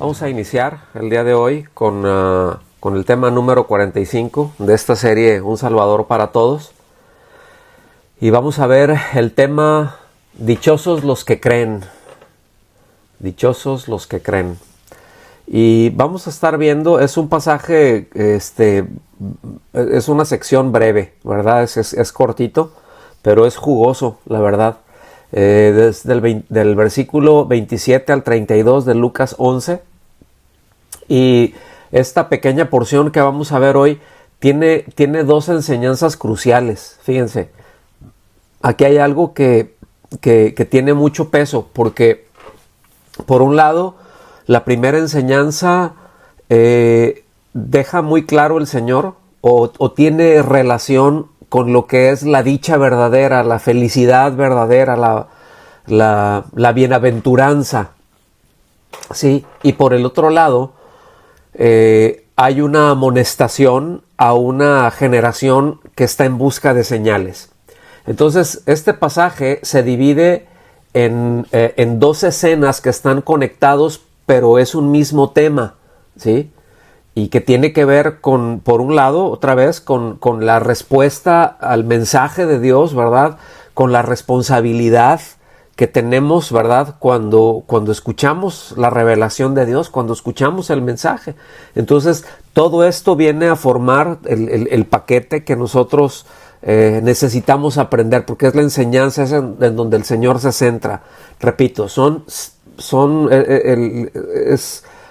Vamos a iniciar el día de hoy con el tema número 45 de esta serie Un Salvador para Todos. Y vamos a ver el tema Dichosos los que creen. Dichosos los que creen. Y vamos a estar viendo, es un pasaje, es una sección breve, ¿verdad? Es cortito, pero es jugoso, la verdad. Desde del versículo 27 al 32 de Lucas 11. Y esta pequeña porción que vamos a ver hoy tiene dos enseñanzas cruciales. Fíjense, aquí hay algo que tiene mucho peso, porque por un lado, la primera enseñanza deja muy claro el Señor o tiene relación con lo que es la dicha verdadera, la felicidad verdadera, la bienaventuranza, ¿sí? Y por el otro lado, hay una amonestación a una generación que está en busca de señales. Entonces, este pasaje se divide en dos escenas que están conectados, pero es un mismo tema, ¿sí? Y que tiene que ver con, por un lado, otra vez, con la respuesta al mensaje de Dios, ¿verdad? Con la responsabilidad que tenemos, ¿verdad? Cuando escuchamos la revelación de Dios, cuando escuchamos el mensaje. Entonces, todo esto viene a formar el paquete que nosotros necesitamos aprender, porque es la enseñanza, es en donde el Señor se centra. Repito,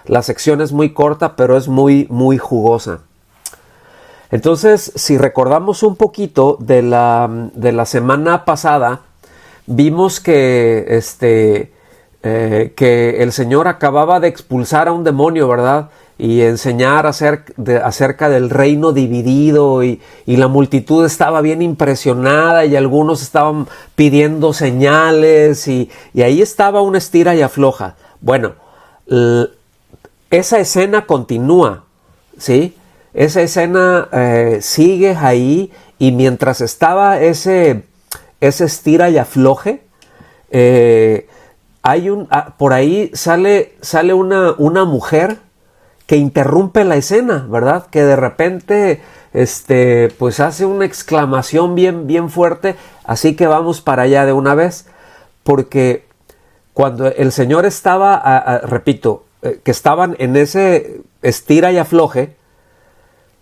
la sección es muy corta, pero es muy, muy jugosa. Entonces, si recordamos un poquito de la semana pasada, vimos que el Señor acababa de expulsar a un demonio, ¿verdad? Y enseñar acerca del reino dividido, y la multitud estaba bien impresionada, y algunos estaban pidiendo señales, y ahí estaba una estira y afloja. Bueno, esa escena continúa, ¿sí? Esa escena sigue ahí, y mientras estaba ese estira y afloje, por ahí sale una mujer que interrumpe la escena, ¿verdad? Que de repente pues hace una exclamación bien, bien fuerte. Así que vamos para allá de una vez, porque cuando el Señor estaba, repito, que estaban en ese estira y afloje,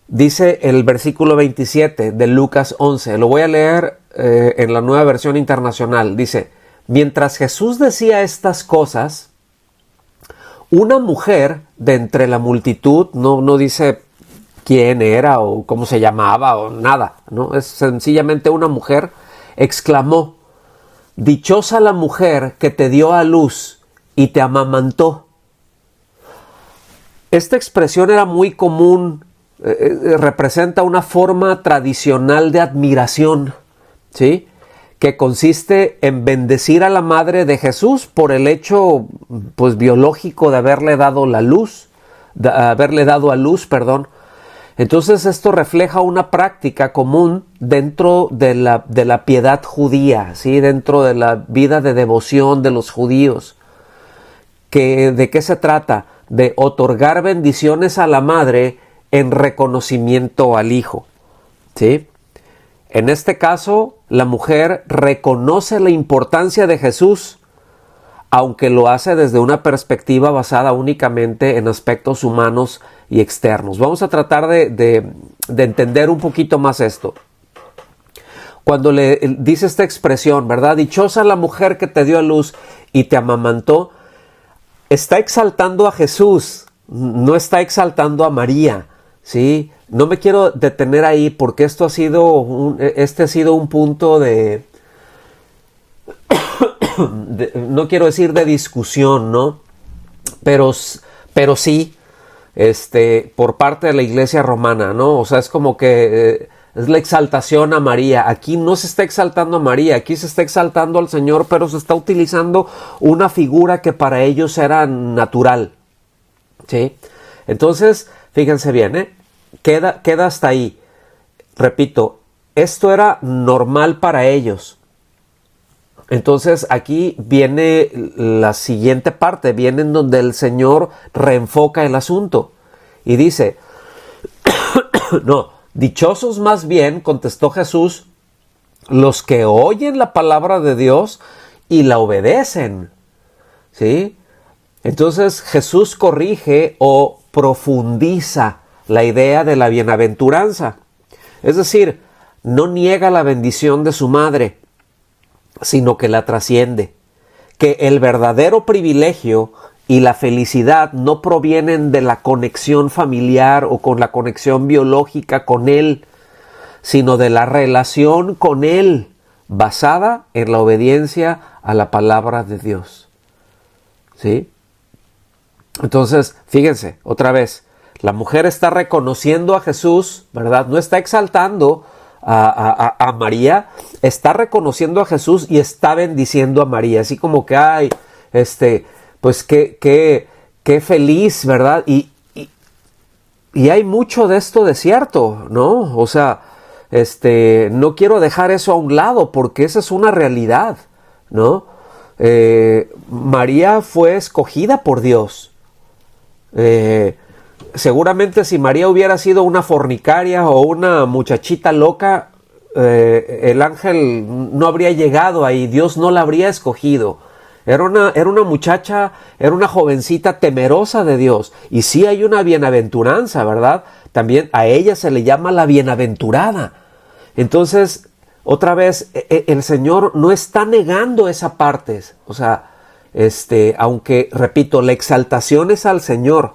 dice el versículo 27 de Lucas 11, lo voy a leer en la Nueva Versión Internacional. Dice: mientras Jesús decía estas cosas, una mujer de entre la multitud, no dice quién era o cómo se llamaba o nada, ¿no? Es sencillamente una mujer, exclamó: dichosa la mujer que te dio a luz y te amamantó. Esta expresión era muy común, representa una forma tradicional de admiración, ¿sí? Que consiste en bendecir a la madre de Jesús por el hecho, pues, biológico de haberle dado a luz. Entonces esto refleja una práctica común dentro de la piedad judía, ¿sí? Dentro de la vida de devoción de los judíos. ¿De qué se trata? De otorgar bendiciones a la madre en reconocimiento al hijo, ¿sí? En este caso, la mujer reconoce la importancia de Jesús, aunque lo hace desde una perspectiva basada únicamente en aspectos humanos y externos. Vamos a tratar de entender un poquito más esto. Cuando le dice esta expresión, ¿verdad? Dichosa la mujer que te dio a luz y te amamantó, está exaltando a Jesús, no está exaltando a María, ¿sí? No me quiero detener ahí, porque este ha sido un punto no quiero decir de discusión, ¿no? Pero sí, por parte de la Iglesia romana, ¿no? O sea, es como que es la exaltación a María. Aquí no se está exaltando a María, aquí se está exaltando al Señor, pero se está utilizando una figura que para ellos era natural, ¿sí? Entonces, fíjense bien, queda hasta ahí. Repito, esto era normal para ellos. Entonces aquí viene la siguiente parte, viene en donde el Señor reenfoca el asunto y dice, no, dichosos más bien, contestó Jesús, los que oyen la palabra de Dios y la obedecen, ¿sí? Entonces Jesús corrige o profundiza la idea de la bienaventuranza. Es decir, no niega la bendición de su madre, sino que la trasciende. Que el verdadero privilegio y la felicidad no provienen de la conexión familiar o con la conexión biológica con Él, sino de la relación con Él, basada en la obediencia a la palabra de Dios. ¿Sí? Entonces, fíjense, otra vez, la mujer está reconociendo a Jesús, ¿verdad? No está exaltando a María, está reconociendo a Jesús y está bendiciendo a María, así como que, ay, pues qué feliz, ¿verdad? Y hay mucho de esto de cierto, ¿no? O sea, no quiero dejar eso a un lado porque esa es una realidad, ¿no? María fue escogida por Dios. Seguramente si María hubiera sido una fornicaria o una muchachita loca, el ángel no habría llegado ahí, Dios no la habría escogido. Era una muchacha, era una jovencita temerosa de Dios. Y sí hay una bienaventuranza, ¿verdad? También a ella se le llama la bienaventurada. Entonces, otra vez, el Señor no está negando esa parte. O sea, aunque, repito, la exaltación es al Señor,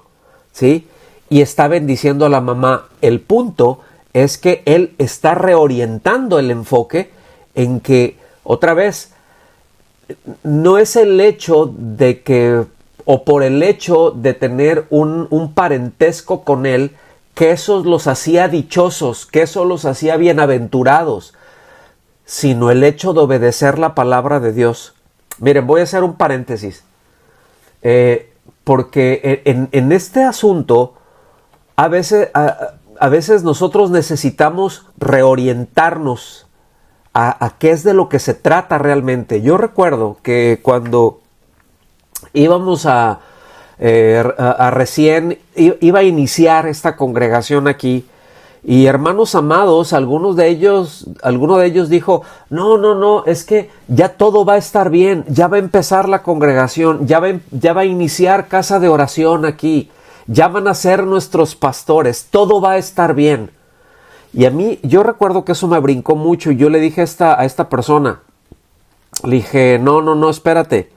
¿sí? Y está bendiciendo a la mamá. El punto es que Él está reorientando el enfoque en que, otra vez, no es el hecho de que, o por el hecho de tener un parentesco con Él, que eso los hacía dichosos, que eso los hacía bienaventurados, sino el hecho de obedecer la palabra de Dios. Miren, voy a hacer un paréntesis, porque en este asunto, a veces nosotros necesitamos reorientarnos a qué es de lo que se trata realmente. Yo recuerdo que cuando íbamos recién iba a iniciar esta congregación aquí, y hermanos amados, alguno de ellos dijo, no, es que ya todo va a estar bien, ya va a empezar la congregación, ya va a iniciar casa de oración aquí, ya van a ser nuestros pastores, todo va a estar bien. Y a mí, yo recuerdo que eso me brincó mucho y yo le dije a esta persona, le dije, no, espérate,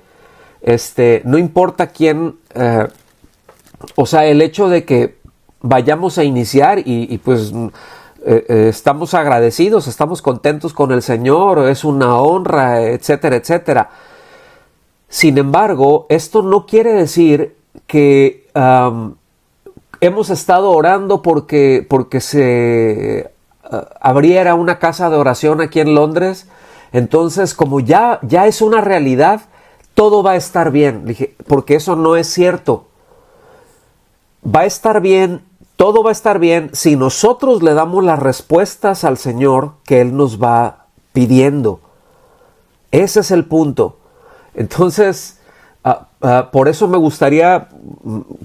no importa quién, o sea, el hecho de que vayamos a iniciar y pues estamos agradecidos, estamos contentos con el Señor, es una honra, etcétera, etcétera. Sin embargo, esto no quiere decir que hemos estado orando porque se abriera una casa de oración aquí en Londres. Entonces, como ya es una realidad, todo va a estar bien. Dije, porque eso no es cierto. Va a estar bien, todo va a estar bien si nosotros le damos las respuestas al Señor que Él nos va pidiendo. Ese es el punto. Entonces, por eso me gustaría,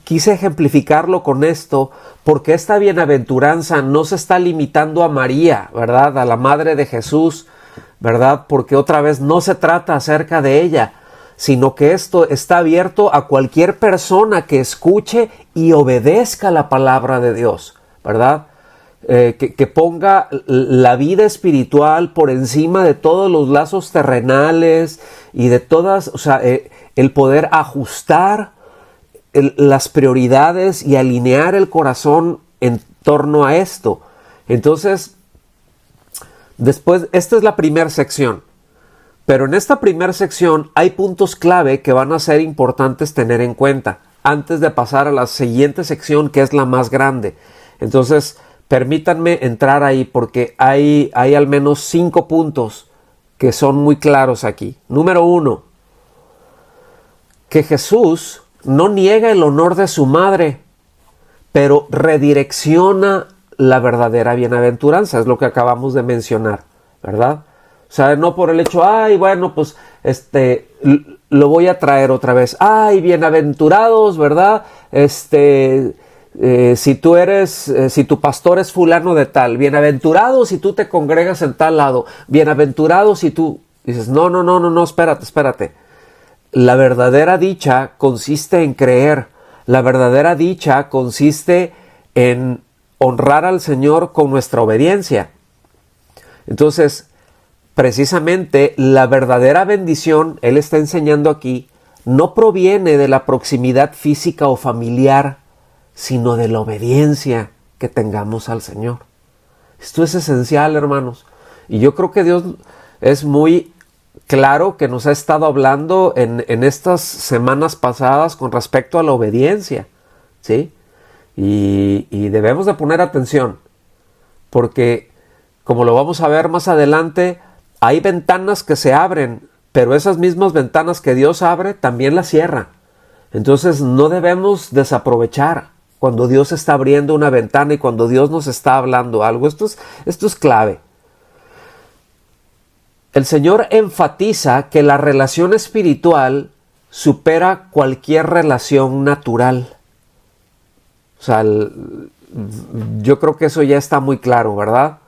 quise ejemplificarlo con esto, porque esta bienaventuranza no se está limitando a María, ¿verdad? A la madre de Jesús, ¿verdad? Porque otra vez no se trata acerca de ella, sino que esto está abierto a cualquier persona que escuche y obedezca la palabra de Dios, ¿verdad? Que ponga la vida espiritual por encima de todos los lazos terrenales y de todas, o sea, el poder ajustar las prioridades y alinear el corazón en torno a esto. Entonces, después, esta es la primera sección. Pero en esta primera sección hay puntos clave que van a ser importantes tener en cuenta antes de pasar a la siguiente sección, que es la más grande. Entonces, permítanme entrar ahí porque hay al menos 5 puntos que son muy claros aquí. Número 1, que Jesús no niega el honor de su madre, pero redirecciona la verdadera bienaventuranza, es lo que acabamos de mencionar, ¿verdad? O sea, no por el hecho, ay, bueno, pues, lo voy a traer otra vez. Ay, bienaventurados, ¿verdad? Si tu pastor es fulano de tal, bienaventurado si tú te congregas en tal lado, bienaventurado si tú dices, no, espérate. La verdadera dicha consiste en creer, la verdadera dicha consiste en honrar al Señor con nuestra obediencia. Entonces, precisamente la verdadera bendición, Él está enseñando aquí, no proviene de la proximidad física o familiar, sino de la obediencia que tengamos al Señor. Esto es esencial, hermanos. Y yo creo que Dios es muy claro que nos ha estado hablando en estas semanas pasadas con respecto a la obediencia, ¿sí? Y debemos de poner atención, porque como lo vamos a ver más adelante, hay ventanas que se abren, pero esas mismas ventanas que Dios abre, también las cierra. Entonces no debemos desaprovechar cuando Dios está abriendo una ventana y cuando Dios nos está hablando algo. Esto es clave. El Señor enfatiza que la relación espiritual supera cualquier relación natural. O sea, yo creo que eso ya está muy claro, ¿verdad?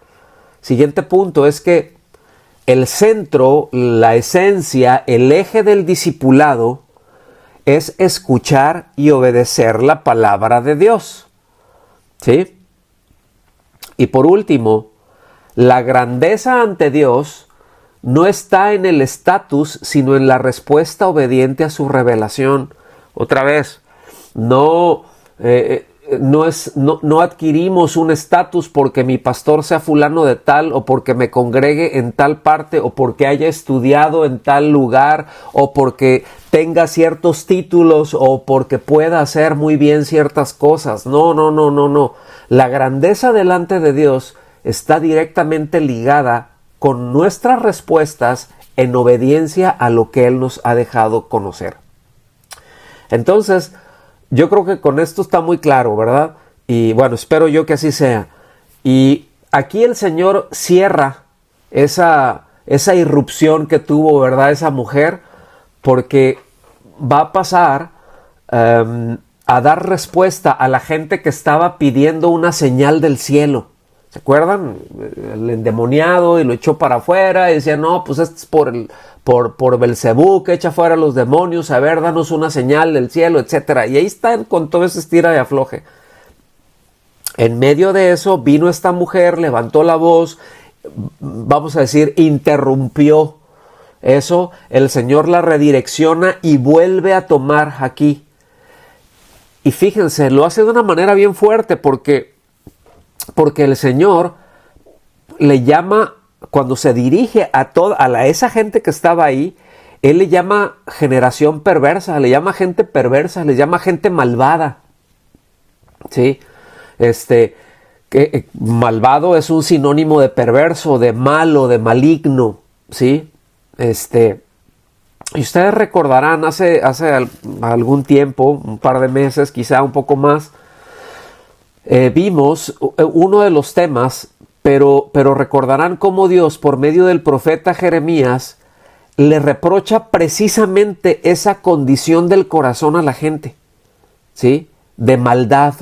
Siguiente punto es que el centro, la esencia, el eje del discipulado es escuchar y obedecer la palabra de Dios, ¿sí? Y por último, la grandeza ante Dios no está en el estatus, sino en la respuesta obediente a su revelación. Otra vez, no adquirimos un estatus porque mi pastor sea fulano de tal, o porque me congregue en tal parte, o porque haya estudiado en tal lugar, o porque tenga ciertos títulos, o porque pueda hacer muy bien ciertas cosas. No. La grandeza delante de Dios está directamente ligada con nuestras respuestas en obediencia a lo que Él nos ha dejado conocer. Entonces, yo creo que con esto está muy claro, ¿verdad? Y bueno, espero yo que así sea. Y aquí el Señor cierra esa irrupción que tuvo, ¿verdad? Esa mujer, porque va a pasar a dar respuesta a la gente que estaba pidiendo una señal del cielo. ¿Se acuerdan? El endemoniado y lo echó para afuera y decía, no, pues esto es por Belcebú que echa fuera a los demonios, a ver, danos una señal del cielo, etc. Y ahí están con todo ese estira y afloje. En medio de eso vino esta mujer, levantó la voz, vamos a decir, interrumpió eso, el Señor la redirecciona y vuelve a tomar aquí. Y fíjense, lo hace de una manera bien fuerte porque el Señor le llama, cuando se dirige a esa gente que estaba ahí, Él le llama generación perversa, le llama gente perversa, le llama gente malvada. ¿Sí? Malvado es un sinónimo de perverso, de malo, de maligno. ¿Sí? Y ustedes recordarán hace algún tiempo, un par de meses, quizá un poco más, vimos uno de los temas, pero recordarán cómo Dios, por medio del profeta Jeremías, le reprocha precisamente esa condición del corazón a la gente, ¿sí? De maldad,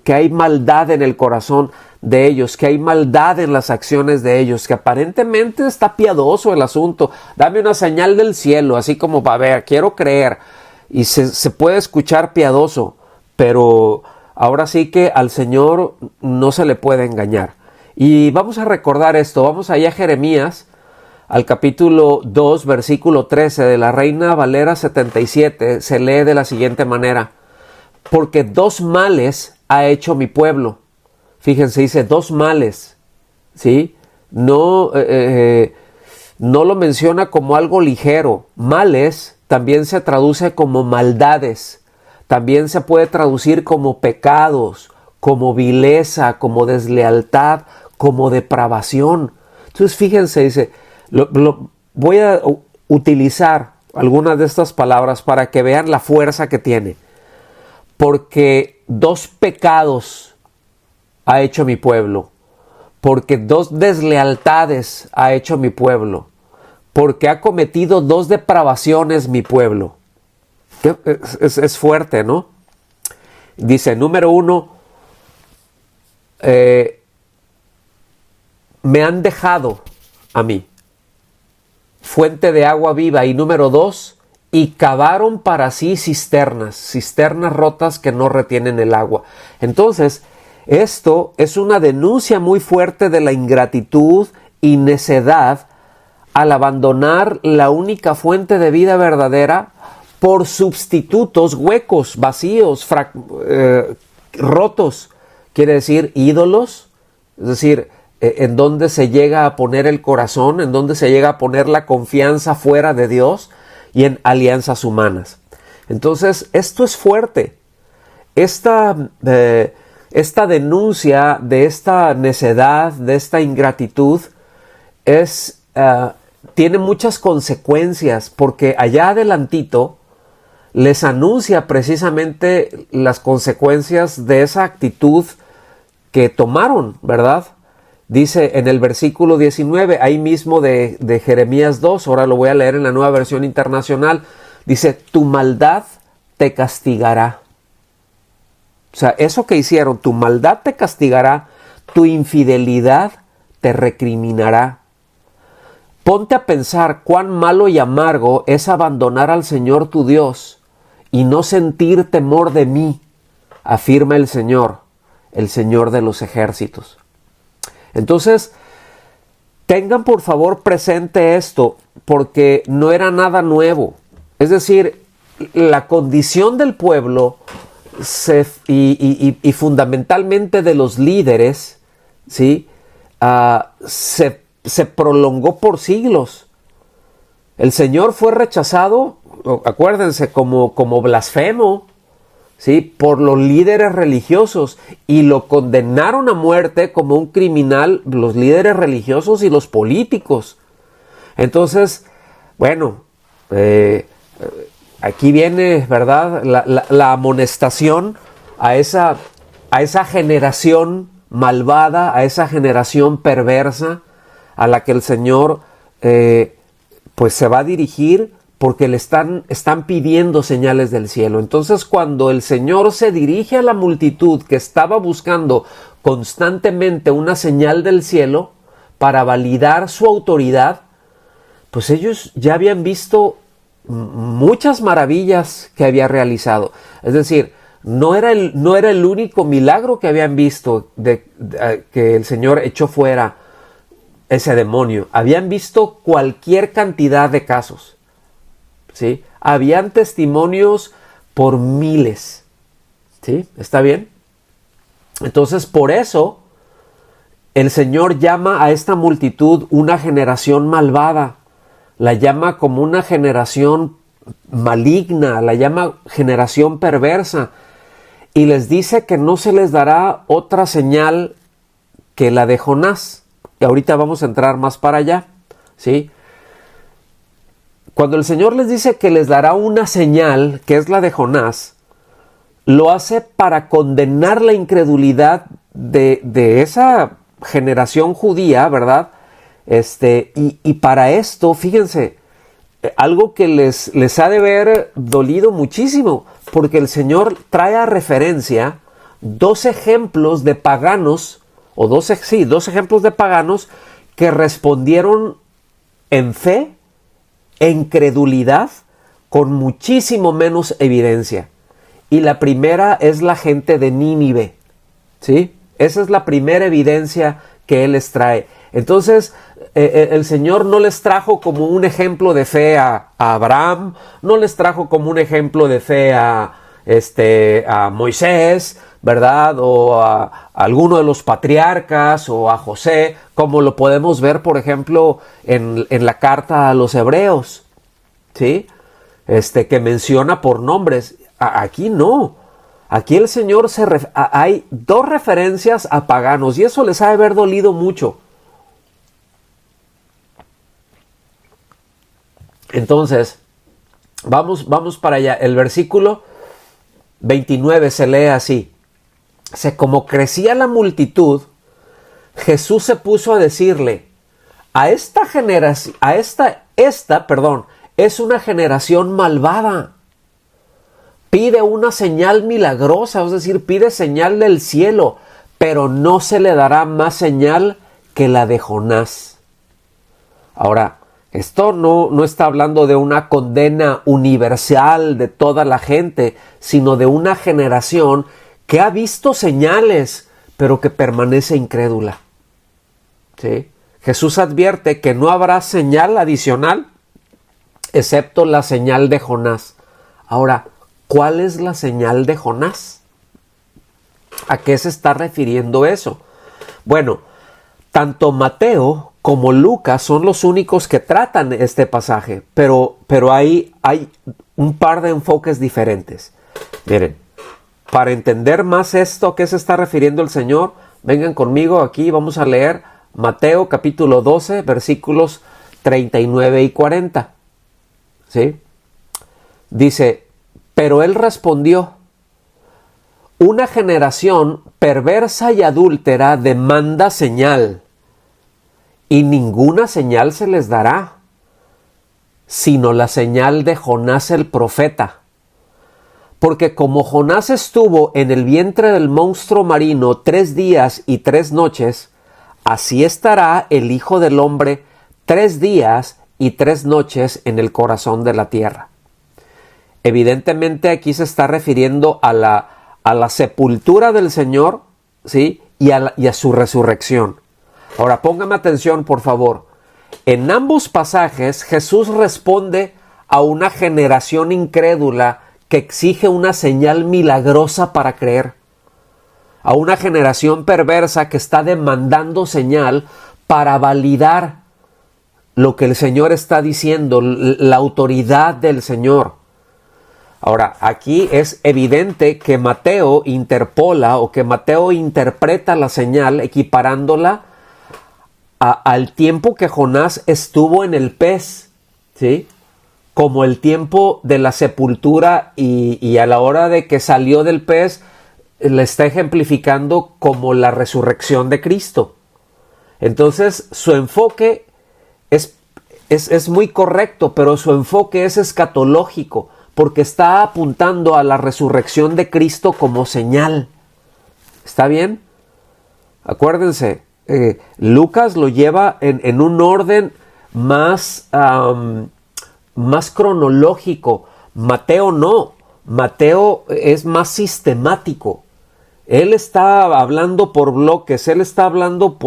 que hay maldad en el corazón de ellos, que hay maldad en las acciones de ellos, que aparentemente está piadoso el asunto. Dame una señal del cielo, así como para ver, quiero creer. Y se puede escuchar piadoso, pero ahora sí que al Señor no se le puede engañar. Y vamos a recordar esto, vamos allá a Jeremías, al capítulo 2, versículo 13 de la Reina Valera 77, se lee de la siguiente manera: porque dos males ha hecho mi pueblo. Fíjense, dice dos males, ¿sí? No lo menciona como algo ligero. Males también se traduce como maldades. También se puede traducir como pecados, como vileza, como deslealtad, como depravación. Entonces fíjense, dice, voy a utilizar algunas de estas palabras para que vean la fuerza que tiene. Porque dos pecados ha hecho mi pueblo, porque dos deslealtades ha hecho mi pueblo, porque ha cometido 2 depravaciones mi pueblo. Es fuerte, ¿no? Dice, número 1, me han dejado a mí, fuente de agua viva. Y número 2, y cavaron para sí cisternas rotas que no retienen el agua. Entonces, esto es una denuncia muy fuerte de la ingratitud y necedad al abandonar la única fuente de vida verdadera por sustitutos huecos, vacíos, rotos. Quiere decir ídolos, es decir, en donde se llega a poner el corazón, en donde se llega a poner la confianza fuera de Dios y en alianzas humanas. Entonces, esto es fuerte. Esta denuncia de esta necedad, de esta ingratitud, tiene muchas consecuencias, porque allá adelantito les anuncia precisamente las consecuencias de esa actitud que tomaron, ¿verdad? Dice en el versículo 19, ahí mismo de Jeremías 2, ahora lo voy a leer en la Nueva Versión Internacional, dice, tu maldad te castigará. O sea, eso que hicieron, tu maldad te castigará, tu infidelidad te recriminará. Ponte a pensar cuán malo y amargo es abandonar al Señor tu Dios y no sentir temor de mí, afirma el Señor de los ejércitos. Entonces, tengan por favor presente esto, porque no era nada nuevo. Es decir, la condición del pueblo y fundamentalmente de los líderes, ¿sí? Se prolongó por siglos. El Señor fue rechazado, acuérdense, como blasfemo, ¿sí? Por los líderes religiosos, y lo condenaron a muerte como un criminal los líderes religiosos y los políticos. Entonces, bueno, aquí viene, ¿verdad?, la amonestación a esa generación malvada, a esa generación perversa, a la que el Señor pues se va a dirigir, porque le están pidiendo señales del cielo. Entonces, cuando el Señor se dirige a la multitud que estaba buscando constantemente una señal del cielo para validar su autoridad, pues ellos ya habían visto muchas maravillas que había realizado. Es decir, no era el único milagro que habían visto que el Señor echó fuera ese demonio. Habían visto cualquier cantidad de casos, ¿sí? Habían testimonios por miles, ¿sí? ¿Está bien? Entonces, por eso el Señor llama a esta multitud una generación malvada, la llama como una generación maligna, la llama generación perversa, y les dice que no se les dará otra señal que la de Jonás. Y ahorita vamos a entrar más para allá, ¿sí? Cuando el Señor les dice que les dará una señal, que es la de Jonás, lo hace para condenar la incredulidad de esa generación judía, ¿verdad? Y para esto, fíjense, algo que les ha de haber dolido muchísimo, porque el Señor trae a referencia 2 ejemplos de paganos, o 2 ejemplos de paganos que respondieron en fe, en credulidad, con muchísimo menos evidencia. Y la primera es la gente de Nínive, ¿sí? Esa es la primera evidencia que Él les trae. Entonces, el Señor no les trajo como un ejemplo de fe a Abraham, no les trajo como un ejemplo de fe a Moisés, ¿verdad? O a alguno de los patriarcas, o a José, como lo podemos ver, por ejemplo, en la carta a los hebreos, ¿sí? Que menciona por nombres. Aquí no. Aquí el Señor hay 2 referencias a paganos, y eso les ha de haber dolido mucho. Entonces, vamos para allá. El versículo 29 se lee así. Como crecía la multitud, Jesús se puso a decirle, a esta esta, es una generación malvada. Pide una señal milagrosa, es decir, pide señal del cielo, pero no se le dará más señal que la de Jonás. Ahora, esto no está hablando de una condena universal de toda la gente, sino de una generación que ha visto señales, pero que permanece incrédula. ¿Sí? Jesús advierte que no habrá señal adicional, excepto la señal de Jonás. Ahora, ¿cuál es la señal de Jonás? ¿A qué se está refiriendo eso? Bueno, tanto Mateo como Lucas son los únicos que tratan este pasaje, pero hay un par de enfoques diferentes. Miren, para entender más esto a qué se está refiriendo el Señor, vengan conmigo aquí, vamos a leer Mateo capítulo 12, versículos 39 y 40. ¿Sí? Dice, pero él respondió, una generación perversa y adúltera demanda señal, y ninguna señal se les dará, sino la señal de Jonás el profeta. Porque como Jonás estuvo en el vientre del monstruo marino 3 días y 3 noches, así estará el Hijo del Hombre 3 días y 3 noches en el corazón de la tierra. Evidentemente aquí se está refiriendo a la sepultura del Señor, ¿sí? y a su resurrección. Ahora, póngame atención, por favor. En ambos pasajes, Jesús responde a una generación incrédula que exige una señal milagrosa para creer. A una generación perversa que está demandando señal para validar lo que el Señor está diciendo, la autoridad del Señor. Ahora, aquí es evidente que Mateo interpola o que Mateo interpreta la señal equiparándola al tiempo que Jonás estuvo en el pez, ¿sí? Como el tiempo de la sepultura y a la hora de que salió del pez, le está ejemplificando como la resurrección de Cristo. Entonces, su enfoque es muy correcto, pero su enfoque es escatológico, porque está apuntando a la resurrección de Cristo como señal. ¿Está bien? Acuérdense, Lucas lo lleva en un orden más cronológico. Mateo no. Mateo es más sistemático. Él está hablando por bloques, él está hablando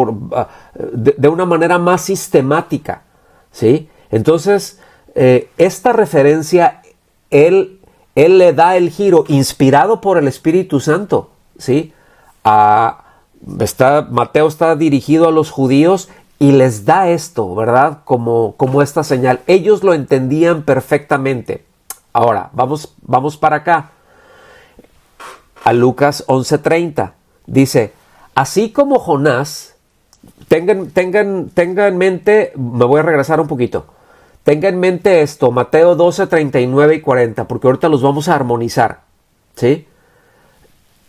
de una manera más sistemática, ¿sí? Entonces, esta referencia, él le da el giro, inspirado por el Espíritu Santo, ¿sí? Mateo está dirigido a los judíos y les da esto, ¿verdad? Como esta señal. Ellos lo entendían perfectamente. Ahora, vamos para acá. A Lucas 11:30. Dice, así como Jonás, tengan en mente, me voy a regresar un poquito. Tenga en mente esto, Mateo 12, 39 y 40, porque ahorita los vamos a armonizar, ¿sí?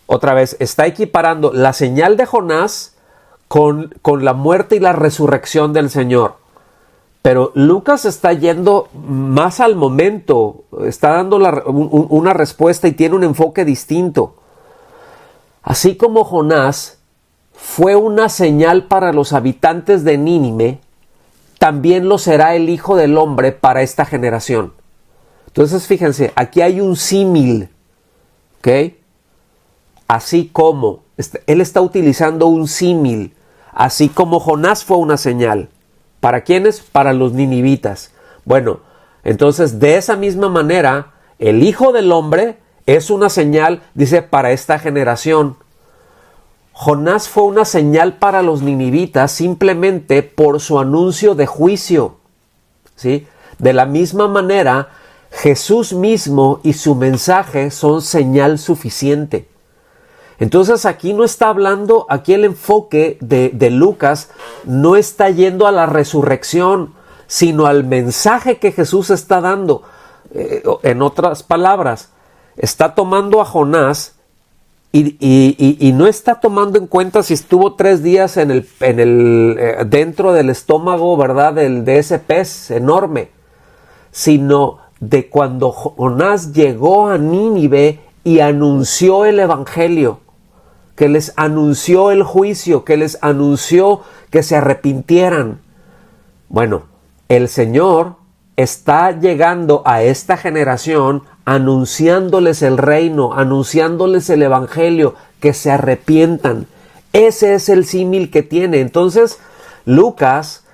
Otra vez, está equiparando la señal de Jonás con la muerte y la resurrección del Señor. Pero Lucas está yendo más al momento, está dando una respuesta y tiene un enfoque distinto. Así como Jonás fue una señal para los habitantes de Nínive, también lo será el Hijo del Hombre para esta generación. Entonces, fíjense, aquí hay un símil, ¿ok? Así como, él está utilizando un símil, así como Jonás fue una señal. ¿Para quiénes? Para los ninivitas. Bueno, entonces de esa misma manera, el Hijo del Hombre es una señal, dice, para esta generación. Jonás fue una señal para los ninivitas simplemente por su anuncio de juicio, ¿sí? De la misma manera, Jesús mismo y su mensaje son señal suficiente. Entonces aquí no está hablando, aquí el enfoque de Lucas no está yendo a la resurrección, sino al mensaje que Jesús está dando. En otras palabras, está tomando a Jonás y no está tomando en cuenta si estuvo 3 días dentro del estómago, ¿verdad? De ese pez enorme, sino de cuando Jonás llegó a Nínive y anunció el evangelio, que les anunció el juicio, que les anunció que se arrepintieran. Bueno, el Señor está llegando a esta generación anunciándoles el reino, anunciándoles el evangelio, que se arrepientan. Ese es el símil que tiene. Entonces, Lucas,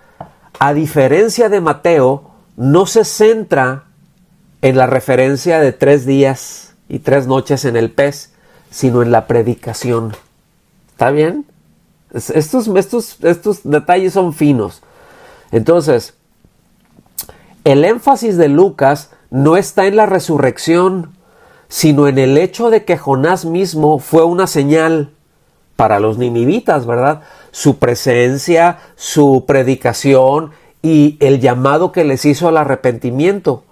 a diferencia de Mateo, no se centra en la referencia de 3 días y 3 noches en el pez, sino en la predicación. ¿Está bien? Estos detalles son finos. Entonces, el énfasis de Lucas no está en la resurrección, sino en el hecho de que Jonás mismo fue una señal para los ninivitas, ¿verdad? Su presencia, su predicación y el llamado que les hizo al arrepentimiento.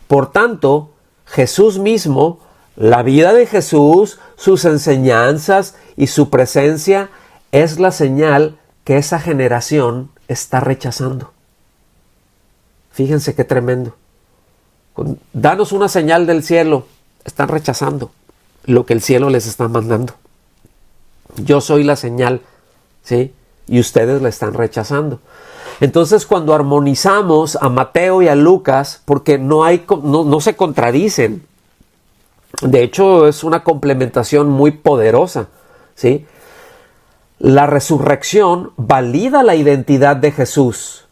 Por tanto, Jesús mismo, la vida de Jesús, sus enseñanzas y su presencia es la señal que esa generación está rechazando. Fíjense qué tremendo. Danos una señal del cielo. Están rechazando lo que el cielo les está mandando. Yo soy la señal, ¿sí? Y ustedes la están rechazando. Entonces, cuando armonizamos a Mateo y a Lucas, porque no se contradicen, de hecho es una complementación muy poderosa, ¿sí? La resurrección valida la identidad de Jesús,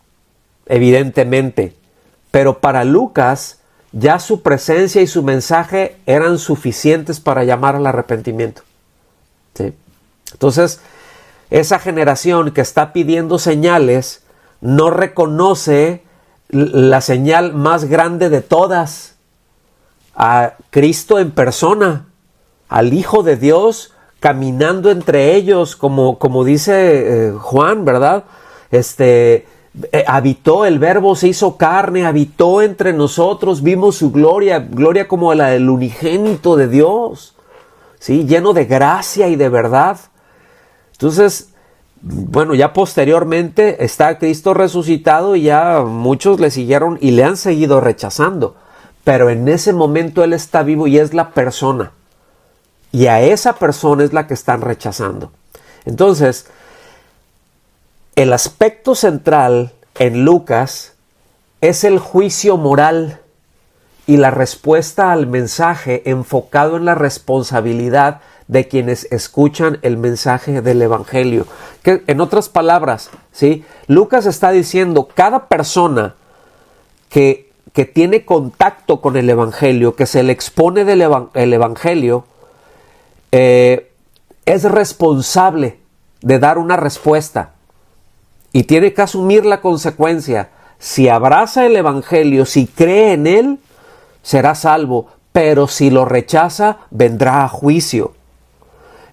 evidentemente, pero para Lucas ya su presencia y su mensaje eran suficientes para llamar al arrepentimiento, ¿sí? Entonces, esa generación que está pidiendo señales no reconoce la señal más grande de todas, a Cristo en persona, al Hijo de Dios caminando entre ellos, como dice Juan, ¿verdad? Habitó, el Verbo se hizo carne, habitó entre nosotros, vimos su gloria como la del unigénito de Dios, ¿sí? Lleno de gracia y de verdad. Entonces, bueno, ya posteriormente está Cristo resucitado y ya muchos le siguieron y le han seguido rechazando. Pero en ese momento Él está vivo y es la persona. Y a esa persona es la que están rechazando. Entonces, el aspecto central en Lucas es el juicio moral y la respuesta al mensaje enfocado en la responsabilidad de quienes escuchan el mensaje del evangelio. Que, en otras palabras, ¿sí? Lucas está diciendo, cada persona que tiene contacto con el evangelio, que se le expone el evangelio, es responsable de dar una respuesta y tiene que asumir la consecuencia. Si abraza el evangelio, si cree en él, será salvo, pero si lo rechaza, vendrá a juicio.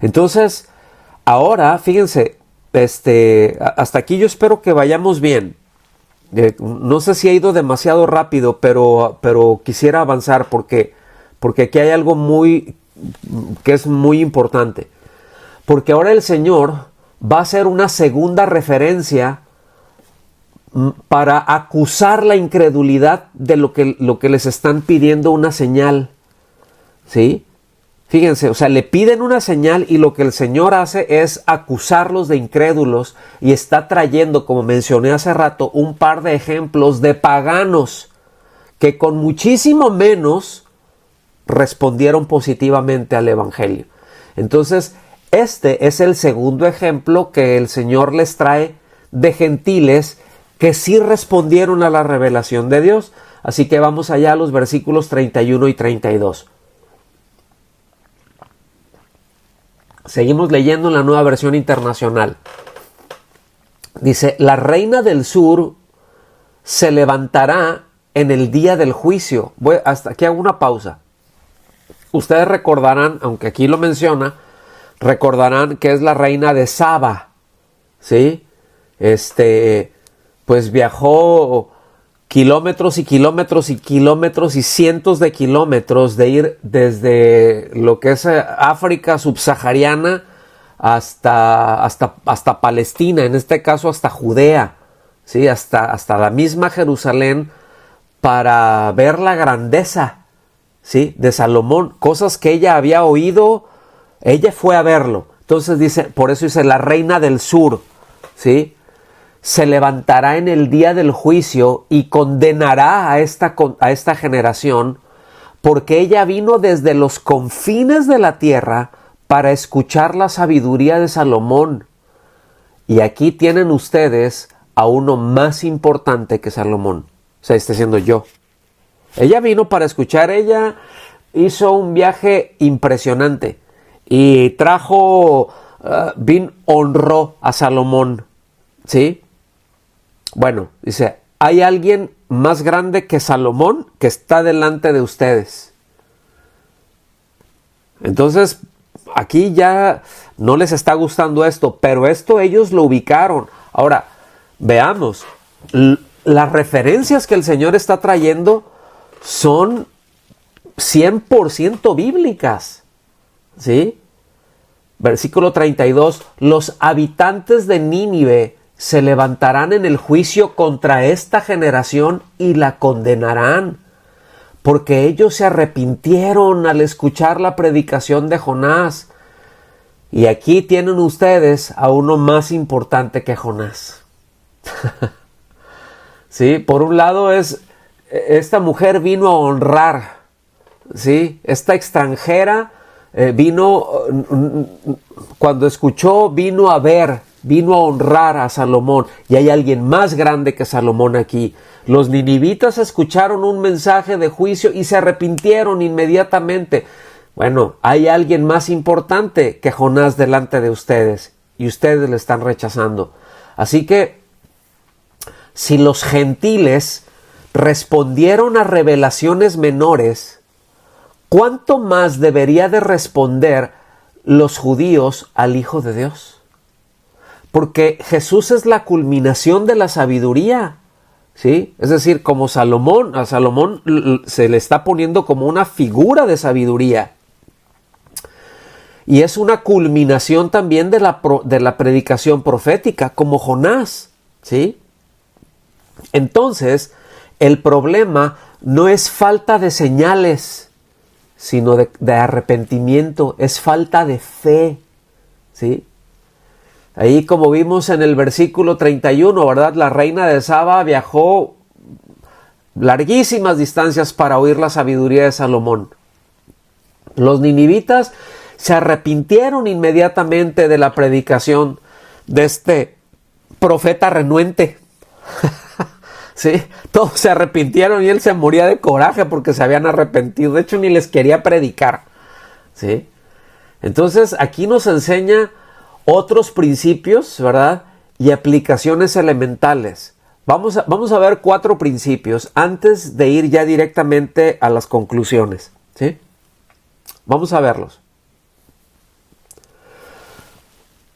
Entonces, ahora, fíjense, hasta aquí yo espero que vayamos bien. No sé si ha ido demasiado rápido, pero quisiera avanzar porque aquí hay algo que es muy importante. Porque ahora el Señor va a hacer una segunda referencia para acusar la incredulidad de lo que les están pidiendo una señal, ¿sí? Fíjense, o sea, le piden una señal y lo que el Señor hace es acusarlos de incrédulos y está trayendo, como mencioné hace rato, un par de ejemplos de paganos que con muchísimo menos respondieron positivamente al Evangelio. Entonces, este es el segundo ejemplo que el Señor les trae de gentiles que sí respondieron a la revelación de Dios. Así que vamos allá a los versículos 31 y 32. Seguimos leyendo en la Nueva Versión Internacional. Dice, la reina del sur se levantará en el día del juicio. Hasta aquí hago una pausa. Ustedes recordarán, aunque aquí lo menciona, recordarán que es la reina de Saba, ¿sí? Pues viajó kilómetros y kilómetros y kilómetros y cientos de kilómetros de ir desde lo que es África subsahariana hasta Palestina, en este caso hasta Judea, ¿sí? hasta la misma Jerusalén, para ver la grandeza, ¿sí?, de Salomón, cosas que ella había oído, ella fue a verlo. Entonces dice, por eso dice la reina del sur, ¿sí?, se levantará en el día del juicio y condenará a esta generación, porque ella vino desde los confines de la tierra para escuchar la sabiduría de Salomón. Y aquí tienen ustedes a uno más importante que Salomón. O sea, está diciendo yo. Ella vino para escuchar, ella hizo un viaje impresionante y trajo, honró a Salomón, ¿sí? Bueno, dice, hay alguien más grande que Salomón que está delante de ustedes. Entonces, aquí ya no les está gustando esto, pero esto ellos lo ubicaron. Ahora, veamos, las referencias que el Señor está trayendo son 100% bíblicas, ¿sí? Versículo 32, los habitantes de Nínive se levantarán en el juicio contra esta generación y la condenarán, porque ellos se arrepintieron al escuchar la predicación de Jonás. Y aquí tienen ustedes a uno más importante que Jonás. Sí, por un lado esta mujer vino a honrar, ¿sí? Esta extranjera vino, cuando escuchó, vino a ver, vino a honrar a Salomón, y hay alguien más grande que Salomón aquí. Los ninivitas escucharon un mensaje de juicio y se arrepintieron inmediatamente. Bueno, hay alguien más importante que Jonás delante de ustedes, y ustedes le están rechazando. Así que, si los gentiles respondieron a revelaciones menores, ¿cuánto más debería de responder los judíos al Hijo de Dios? Porque Jesús es la culminación de la sabiduría, ¿sí? Es decir, como Salomón, a Salomón se le está poniendo como una figura de sabiduría. Y es una culminación también de la predicación profética, como Jonás, ¿sí? Entonces, el problema no es falta de señales, sino de arrepentimiento, es falta de fe, ¿sí? Ahí, como vimos en el versículo 31, ¿verdad? La reina de Saba viajó larguísimas distancias para oír la sabiduría de Salomón. Los ninivitas se arrepintieron inmediatamente de la predicación de este profeta renuente. Sí, todos se arrepintieron y él se moría de coraje porque se habían arrepentido. De hecho, ni les quería predicar, ¿sí? Entonces, aquí nos enseña otros principios, ¿verdad? Y aplicaciones elementales. Vamos a ver 4 principios antes de ir ya directamente a las conclusiones, ¿sí? Vamos a verlos.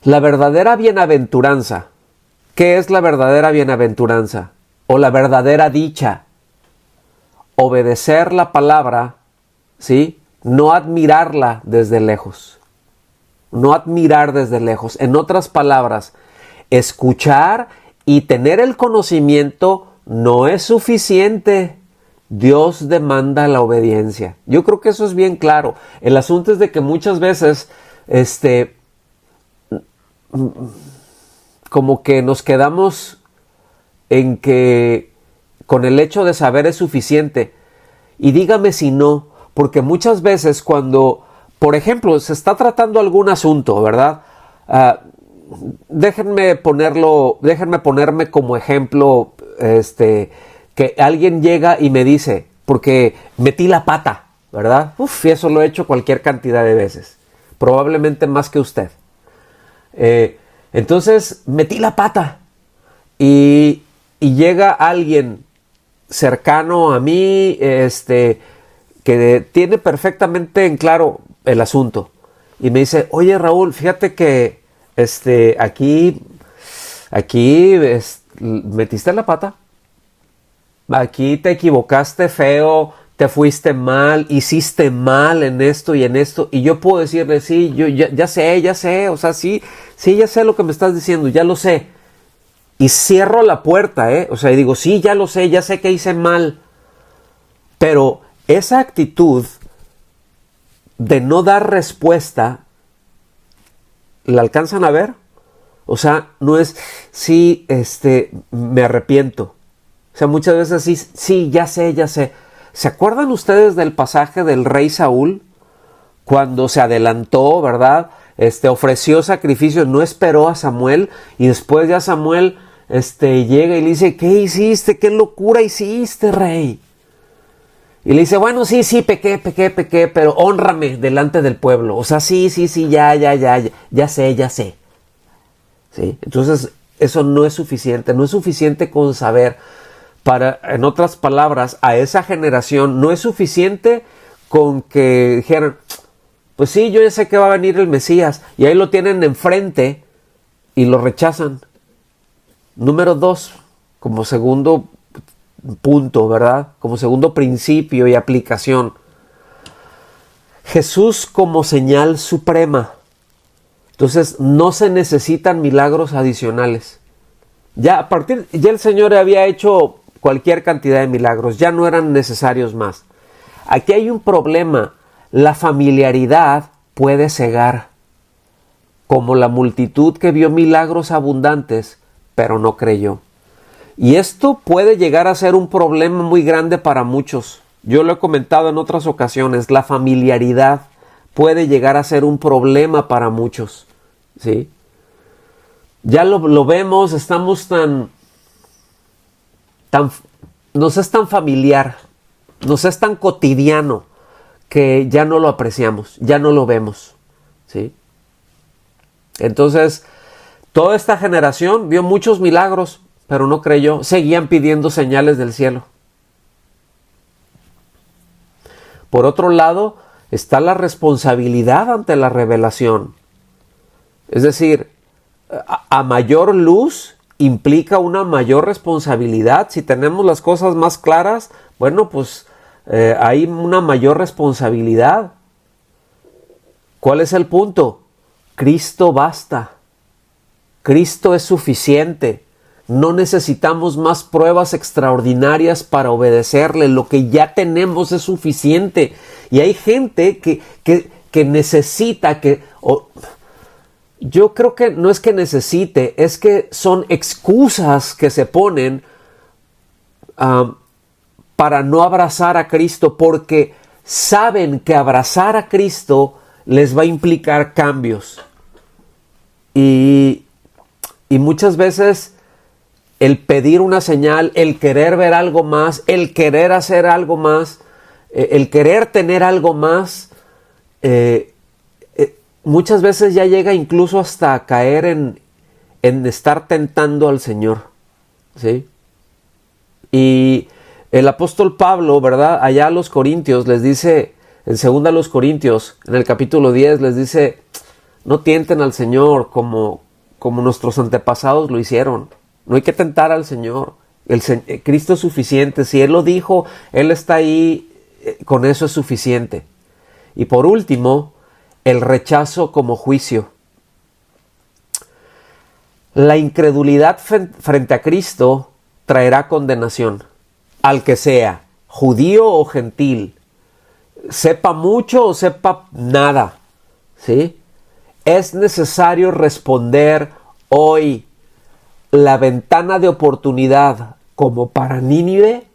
La verdadera bienaventuranza. ¿Qué es la verdadera bienaventuranza? O la verdadera dicha. Obedecer la palabra, ¿sí? No admirarla desde lejos. No admirar desde lejos. En otras palabras, escuchar y tener el conocimiento no es suficiente. Dios demanda la obediencia. Yo creo que eso es bien claro. El asunto es de que muchas veces, como que nos quedamos en que con el hecho de saber es suficiente. Y dígame si no, porque muchas veces cuando, por ejemplo, se está tratando algún asunto, ¿verdad? Déjenme ponerme como ejemplo, que alguien llega y me dice, porque metí la pata, ¿verdad? Y eso lo he hecho cualquier cantidad de veces, probablemente más que usted. Entonces, metí la pata y llega alguien cercano a mí, que tiene perfectamente en claro el asunto y me dice, oye Raúl, fíjate que aquí metiste la pata. aquí te equivocaste feo, te fuiste mal, hiciste mal en esto y en esto, y yo puedo decirle, sí, yo ya sé, o sea, sí, ya sé lo que me estás diciendo, ya lo sé, y cierro la puerta, o sea, y digo, sí, ya lo sé, ya sé que hice mal, pero esa actitud de no dar respuesta, ¿la alcanzan a ver? O sea, no es, sí, me arrepiento. O sea, muchas veces sí, ya sé. ¿Se acuerdan ustedes del pasaje del rey Saúl? Cuando se adelantó, ¿verdad? Ofreció sacrificios, no esperó a Samuel, y después ya Samuel, llega y le dice, ¿qué hiciste? ¿Qué locura hiciste, rey? Y le dice, bueno, sí, pequé, pero hónrame delante del pueblo. O sea, sí, ya sé. ¿Sí? Entonces, eso no es suficiente con saber. En otras palabras, a esa generación no es suficiente con que dijeran, pues sí, yo ya sé que va a venir el Mesías, y ahí lo tienen enfrente y lo rechazan. Número 2, como segundo punto, ¿verdad? Como segundo principio y aplicación. Jesús como señal suprema. Entonces, no se necesitan milagros adicionales. Ya el Señor había hecho cualquier cantidad de milagros, ya no eran necesarios más. Aquí hay un problema, la familiaridad puede cegar, como la multitud que vio milagros abundantes, pero no creyó. Y esto puede llegar a ser un problema muy grande para muchos. Yo lo he comentado en otras ocasiones, la familiaridad puede llegar a ser un problema para muchos, ¿sí? Ya lo vemos, estamos nos es tan familiar, nos es tan cotidiano que ya no lo apreciamos, ya no lo vemos, ¿sí? Entonces, toda esta generación vio muchos milagros, pero no creyó, seguían pidiendo señales del cielo. Por otro lado, está la responsabilidad ante la revelación. Es decir, a mayor luz implica una mayor responsabilidad. Si tenemos las cosas más claras, bueno, pues hay una mayor responsabilidad. ¿Cuál es el punto? Cristo basta. Cristo es suficiente. No necesitamos más pruebas extraordinarias para obedecerle. Lo que ya tenemos es suficiente. Y hay gente que necesita yo creo que no es que necesite, es que son excusas que se ponen para no abrazar a Cristo, porque saben que abrazar a Cristo les va a implicar cambios. Y muchas veces el pedir una señal, el querer ver algo más, el querer hacer algo más, el querer tener algo más, muchas veces ya llega incluso hasta a caer en estar tentando al Señor, ¿sí? Y el apóstol Pablo, ¿verdad? Allá a los Corintios les dice, en 2 Corintios, en el capítulo 10, les dice, no tienten al Señor como nuestros antepasados lo hicieron. No hay que tentar al Señor. Cristo es suficiente. Si Él lo dijo, Él está ahí, con eso es suficiente. Y por último, el rechazo como juicio. La incredulidad frente a Cristo traerá condenación al que sea, judío o gentil, sepa mucho o sepa nada, ¿sí? Es necesario responder hoy. La ventana de oportunidad, como para Nínive,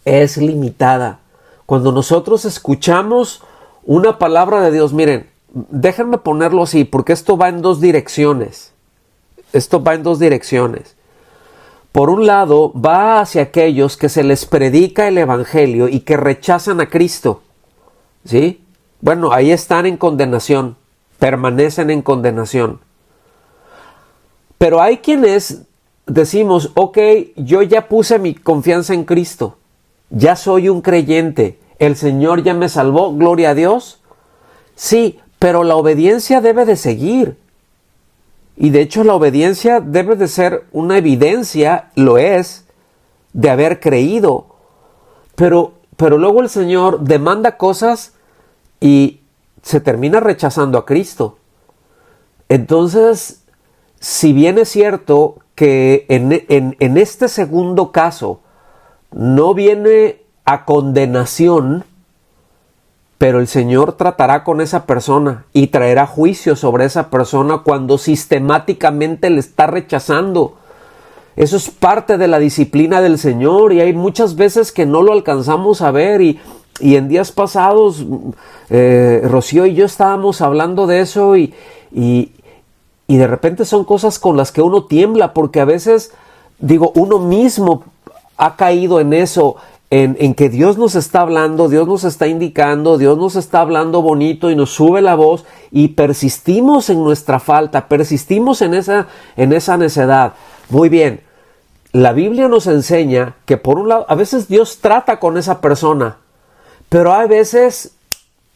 es limitada. Cuando nosotros escuchamos una palabra de Dios, miren, déjenme ponerlo así, porque esto va en dos direcciones. Por un lado, va hacia aquellos que se les predica el evangelio y que rechazan a Cristo, ¿sí? Bueno, ahí están en condenación, permanecen en condenación. Pero hay quienes decimos, ok, yo ya puse mi confianza en Cristo, ya soy un creyente, el Señor ya me salvó, gloria a Dios. Sí, pero la obediencia debe de seguir. Y de hecho la obediencia debe de ser una evidencia, lo es, de haber creído. Pero luego el Señor demanda cosas y se termina rechazando a Cristo. Entonces, si bien es cierto que en este segundo caso no viene a condenación, pero el Señor tratará con esa persona y traerá juicio sobre esa persona cuando sistemáticamente le está rechazando. Eso es parte de la disciplina del Señor, y hay muchas veces que no lo alcanzamos a ver, y en días pasados Rocío y yo estábamos hablando de eso, y de repente son cosas con las que uno tiembla, porque a veces, uno mismo ha caído en eso, en que Dios nos está hablando, Dios nos está indicando, Dios nos está hablando bonito y nos sube la voz, y persistimos en nuestra falta, persistimos en esa necedad. Muy bien, la Biblia nos enseña que por un lado, a veces Dios trata con esa persona, pero a veces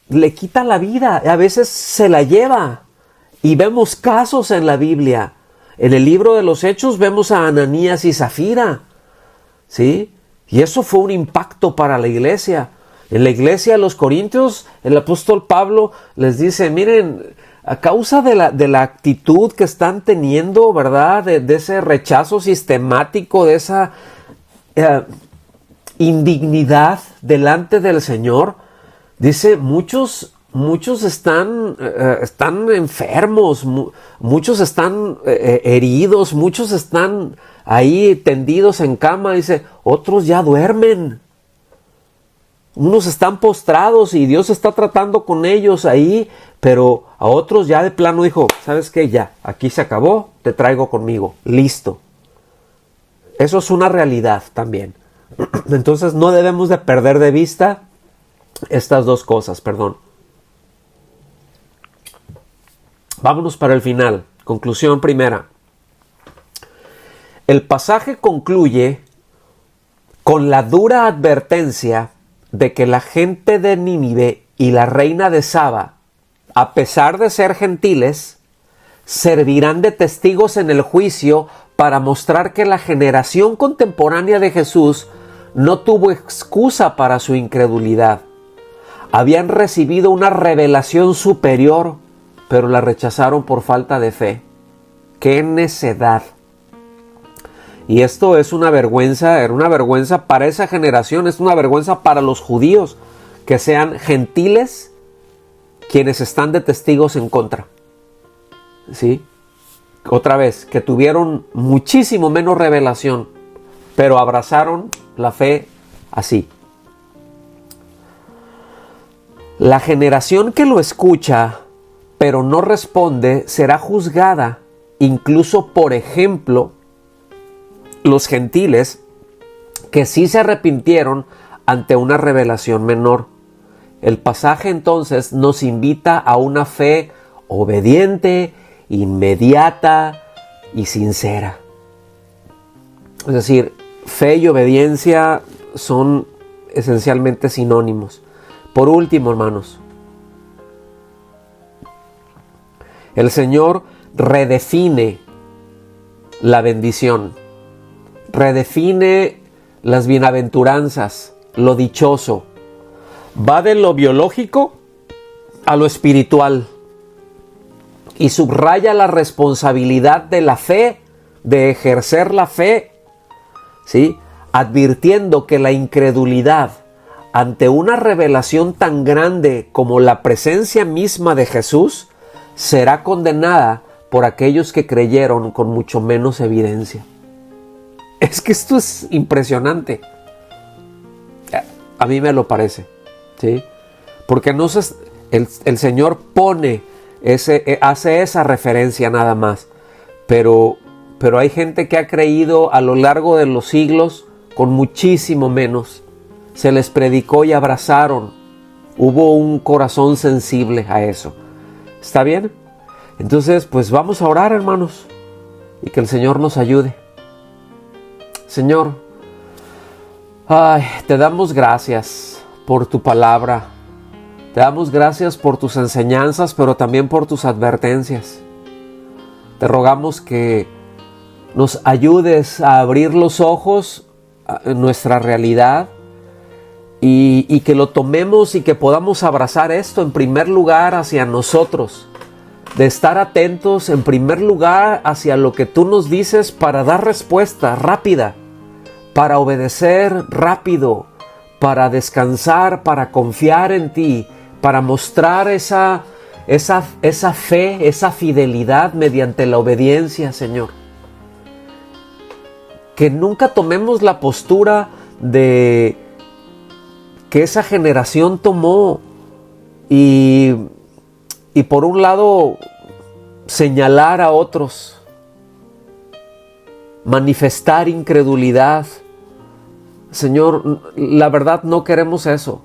le quita la vida, a veces se la lleva. Y vemos casos en la Biblia. En el libro de los Hechos vemos a Ananías y Zafira, ¿sí? Y eso fue un impacto para la iglesia. En la iglesia de los Corintios, el apóstol Pablo les dice, miren, a causa de la actitud que están teniendo, ¿verdad? De ese rechazo sistemático, de esa indignidad delante del Señor, dice, muchos están enfermos, muchos están heridos, muchos están ahí tendidos en cama, dice, otros ya duermen. Unos están postrados y Dios está tratando con ellos ahí, pero a otros ya de plano dijo, ¿sabes qué? Ya, aquí se acabó, te traigo conmigo, listo. Eso es una realidad también. Entonces no debemos de perder de vista estas dos cosas, Vámonos para el final. Conclusión primera. El pasaje concluye con la dura advertencia de que la gente de Nínive y la reina de Saba, a pesar de ser gentiles, servirán de testigos en el juicio para mostrar que la generación contemporánea de Jesús no tuvo excusa para su incredulidad. Habían recibido una revelación superior, pero la rechazaron por falta de fe. ¡Qué necedad! Y esto es una vergüenza, era una vergüenza para esa generación, es una vergüenza para los judíos, que sean gentiles quienes están de testigos en contra. ¿Sí? Otra vez, que tuvieron muchísimo menos revelación, pero abrazaron la fe así. La generación que lo escucha, pero no responde, será juzgada, incluso, por ejemplo, los gentiles que sí se arrepintieron ante una revelación menor. El pasaje entonces nos invita a una fe obediente, inmediata y sincera. Es decir, fe y obediencia son esencialmente sinónimos. Por último, hermanos, el Señor redefine la bendición, redefine las bienaventuranzas, lo dichoso. Va de lo biológico a lo espiritual y subraya la responsabilidad de la fe, de ejercer la fe, ¿sí? Advirtiendo que la incredulidad ante una revelación tan grande como la presencia misma de Jesús será condenada por aquellos que creyeron con mucho menos evidencia. Es que esto es impresionante. A mí me lo parece, ¿sí? Porque el Señor hace esa referencia nada más. Pero hay gente que ha creído a lo largo de los siglos con muchísimo menos. Se les predicó y abrazaron. Hubo un corazón sensible a eso. ¿Está bien? Entonces, pues vamos a orar, hermanos, y que el Señor nos ayude. Señor, te damos gracias por tu palabra. Te damos gracias por tus enseñanzas, pero también por tus advertencias. Te rogamos que nos ayudes a abrir los ojos nuestra realidad y que lo tomemos y que podamos abrazar esto en primer lugar hacia nosotros, de estar atentos en primer lugar hacia lo que tú nos dices para dar respuesta rápida, para obedecer rápido, para descansar, para confiar en ti, para mostrar esa fe, esa fidelidad mediante la obediencia, Señor. Que nunca tomemos la postura de que esa generación tomó y por un lado señalar a otros, manifestar incredulidad. Señor, la verdad no queremos eso.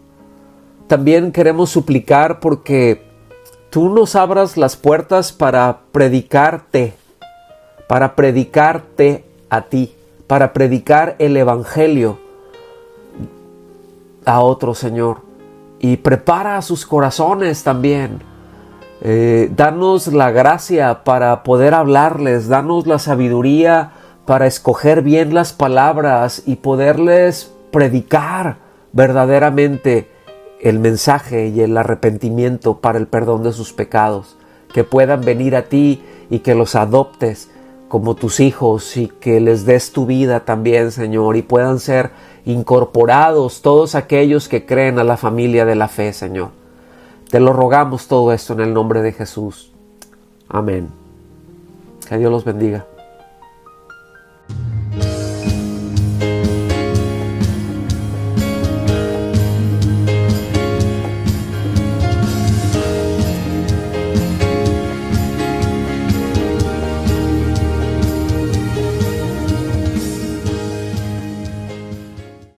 También queremos suplicar porque tú nos abras las puertas para predicarte a ti, para predicar el Evangelio a otros, Señor. Y prepara sus corazones también. Danos la gracia para poder hablarles, danos la sabiduría para escoger bien las palabras y poderles predicar verdaderamente el mensaje y el arrepentimiento para el perdón de sus pecados, que puedan venir a ti y que los adoptes como tus hijos y que les des tu vida también, Señor, y puedan ser incorporados todos aquellos que creen a la familia de la fe, Señor. Te lo rogamos todo esto en el nombre de Jesús. Amén. Que Dios los bendiga.